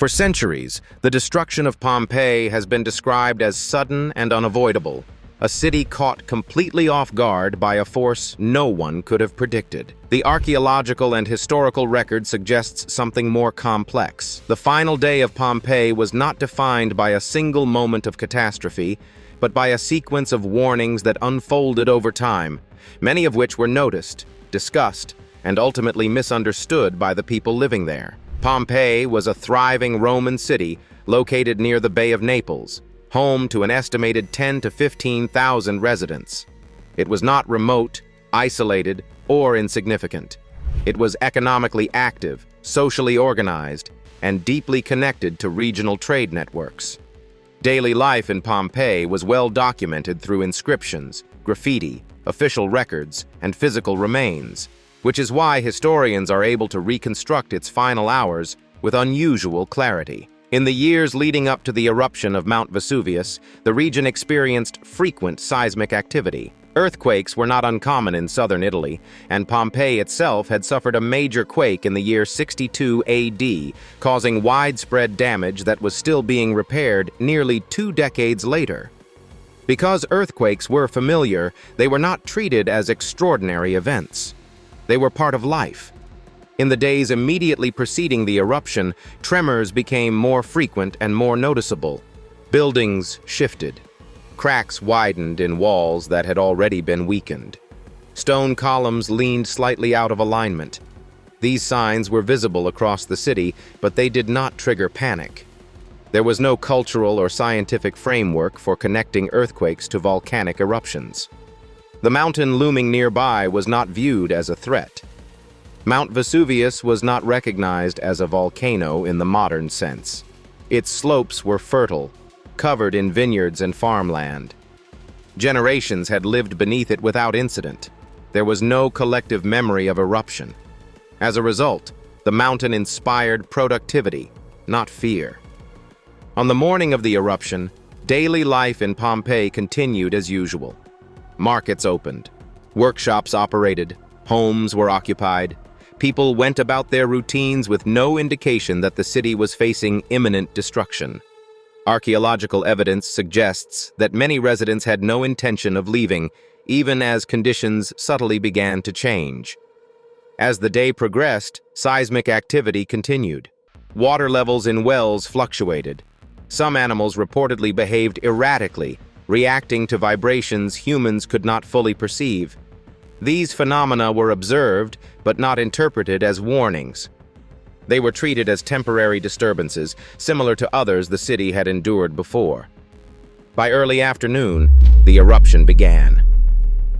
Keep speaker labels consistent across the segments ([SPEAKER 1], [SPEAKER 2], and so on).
[SPEAKER 1] For centuries, the destruction of Pompeii has been described as sudden and unavoidable, a city caught completely off guard by a force no one could have predicted. The archaeological and historical record suggests something more complex. The final day of Pompeii was not defined by a single moment of catastrophe, but by a sequence of warnings that unfolded over time, many of which were noticed, discussed, and ultimately misunderstood by the people living there. Pompeii was a thriving Roman city located near the Bay of Naples, home to an estimated 10 to 15,000 residents. It was not remote, isolated, or insignificant. It was economically active, socially organized, and deeply connected to regional trade networks. Daily life in Pompeii was well documented through inscriptions, graffiti, official records, and physical remains, which is why historians are able to reconstruct its final hours with unusual clarity. In the years leading up to the eruption of Mount Vesuvius, the region experienced frequent seismic activity. Earthquakes were not uncommon in southern Italy, and Pompeii itself had suffered a major quake in the year 62 AD, causing widespread damage that was still being repaired nearly 2 decades later. Because earthquakes were familiar, they were not treated as extraordinary events. They were part of life. In the days immediately preceding the eruption, tremors became more frequent and more noticeable. Buildings shifted. Cracks widened in walls that had already been weakened. Stone columns leaned slightly out of alignment. These signs were visible across the city, but they did not trigger panic. There was no cultural or scientific framework for connecting earthquakes to volcanic eruptions. The mountain looming nearby was not viewed as a threat. Mount Vesuvius was not recognized as a volcano in the modern sense. Its slopes were fertile, covered in vineyards and farmland. Generations had lived beneath it without incident. There was no collective memory of eruption. As a result, the mountain inspired productivity, not fear. On the morning of the eruption, daily life in Pompeii continued as usual. Markets opened, workshops operated, homes were occupied. People went about their routines with no indication that the city was facing imminent destruction. Archaeological evidence suggests that many residents had no intention of leaving, even as conditions subtly began to change. As the day progressed, seismic activity continued. Water levels in wells fluctuated. Some animals reportedly behaved erratically, reacting to vibrations humans could not fully perceive. These phenomena were observed, but not interpreted as warnings. They were treated as temporary disturbances, similar to others the city had endured before. By early afternoon, the eruption began.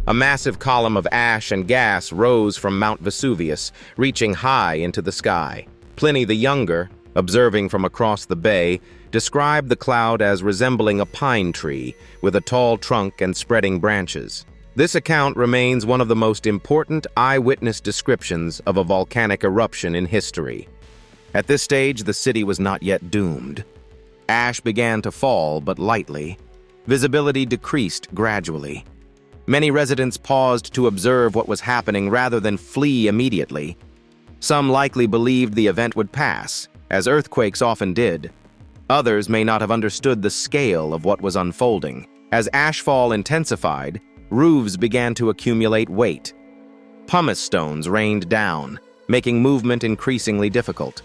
[SPEAKER 1] A massive column of ash and gas rose from Mount Vesuvius, reaching high into the sky. Pliny the Younger, observing from across the bay, described the cloud as resembling a pine tree with a tall trunk and spreading branches. This account remains one of the most important eyewitness descriptions of a volcanic eruption in history. At this stage, the city was not yet doomed. Ash began to fall, but lightly. Visibility decreased gradually. Many residents paused to observe what was happening rather than flee immediately. Some likely believed the event would pass, as earthquakes often did. Others may not have understood the scale of what was unfolding. As ashfall intensified, roofs began to accumulate weight. Pumice stones rained down, making movement increasingly difficult.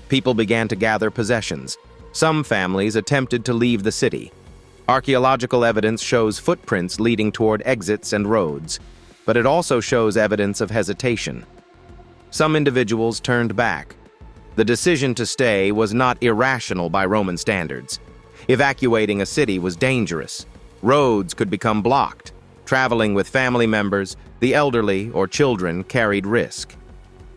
[SPEAKER 1] People began to gather possessions. Some families attempted to leave the city. Archaeological evidence shows footprints leading toward exits and roads, but it also shows evidence of hesitation. Some individuals turned back. The decision to stay was not irrational by Roman standards. Evacuating a city was dangerous. Roads could become blocked. Traveling with family members, the elderly, or children carried risk.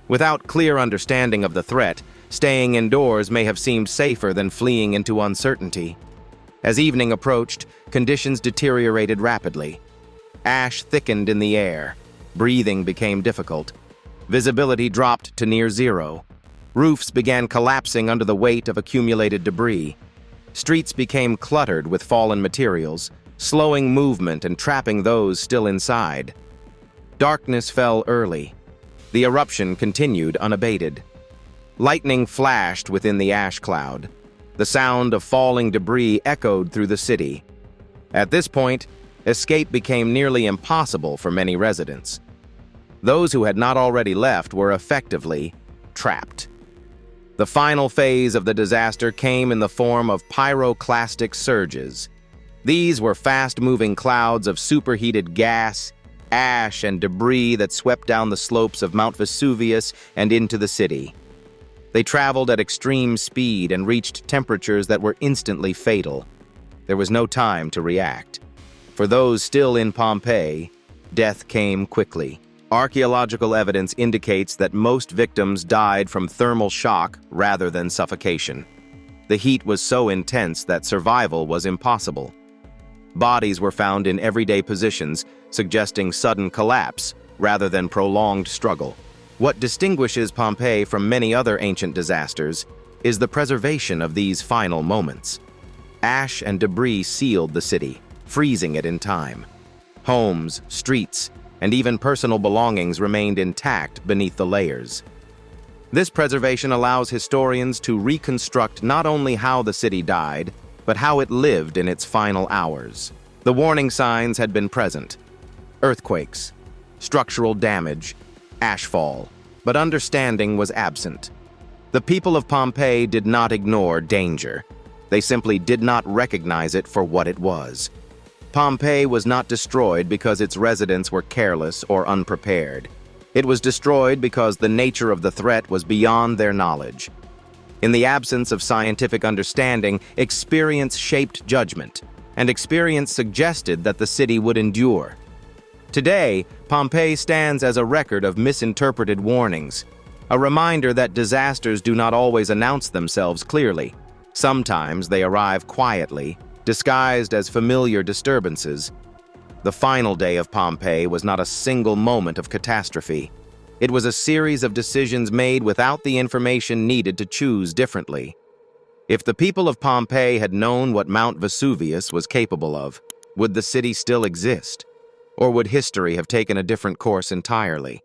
[SPEAKER 1] Without clear understanding of the threat, staying indoors may have seemed safer than fleeing into uncertainty. As evening approached, conditions deteriorated rapidly. Ash thickened in the air. Breathing became difficult. Visibility dropped to near zero. Roofs began collapsing under the weight of accumulated debris. Streets became cluttered with fallen materials, slowing movement and trapping those still inside. Darkness fell early. The eruption continued unabated. Lightning flashed within the ash cloud. The sound of falling debris echoed through the city. At this point, escape became nearly impossible for many residents. Those who had not already left were effectively trapped. The final phase of the disaster came in the form of pyroclastic surges. These were fast-moving clouds of superheated gas, ash, and debris that swept down the slopes of Mount Vesuvius and into the city. They traveled at extreme speed and reached temperatures that were instantly fatal. There was no time to react. For those still in Pompeii, death came quickly. Archaeological evidence indicates that most victims died from thermal shock rather than suffocation. The heat was so intense that survival was impossible. Bodies were found in everyday positions, suggesting sudden collapse rather than prolonged struggle. What distinguishes Pompeii from many other ancient disasters is the preservation of these final moments. Ash and debris sealed the city, freezing it in time. Homes, streets, and even personal belongings remained intact beneath the layers. This preservation allows historians to reconstruct not only how the city died, but how it lived in its final hours. The warning signs had been present: earthquakes, structural damage, ashfall, but understanding was absent. The people of Pompeii did not ignore danger. They simply did not recognize it for what it was. Pompeii was not destroyed because its residents were careless or unprepared. It was destroyed because the nature of the threat was beyond their knowledge. In the absence of scientific understanding, experience shaped judgment, and experience suggested that the city would endure. Today, Pompeii stands as a record of misinterpreted warnings, a reminder that disasters do not always announce themselves clearly. Sometimes they arrive quietly, disguised as familiar disturbances. The final day of Pompeii was not a single moment of catastrophe. It was a series of decisions made without the information needed to choose differently. If the people of Pompeii had known what Mount Vesuvius was capable of, would the city still exist? Or would history have taken a different course entirely?